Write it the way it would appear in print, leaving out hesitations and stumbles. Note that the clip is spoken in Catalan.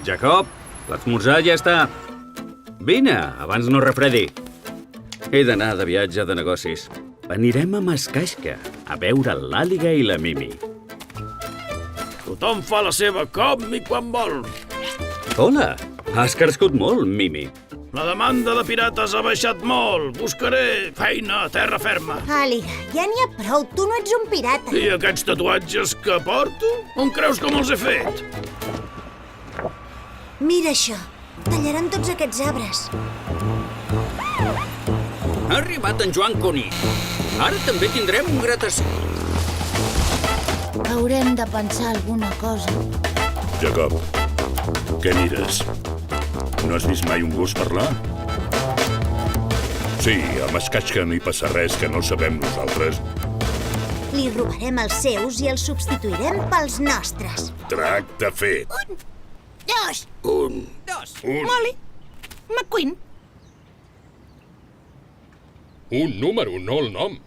Jacob, l'esmorzar ja està. Vine, abans no refredi. He d'anar de viatge de negocis. Anirem a Mascasca a veure l'Àliga i la Mimi. Tothom fa la seva com i quan vol. Hola, has crescut molt, Mimi. La demanda de pirates ha baixat molt. Buscaré feina a terra ferma. Àliga, ja n'hi ha prou. Tu no ets un pirata. I aquests tatuatges que porto? On creus que me'ls he fet? Mira això. Tallaran tots aquests arbres. Ha arribat en Joan Cuní. Ara també tindrem un gratacel. Haurem de pensar alguna cosa. Jacob, què mires? No has vist mai un gos parlar? Sí, a Mascasca no hi passa res que no sabem nosaltres. Li robarem els seus i els substituirem pels nostres. Tracte fet. Dos! Un. Molly! McQueen! Un número, no el nom.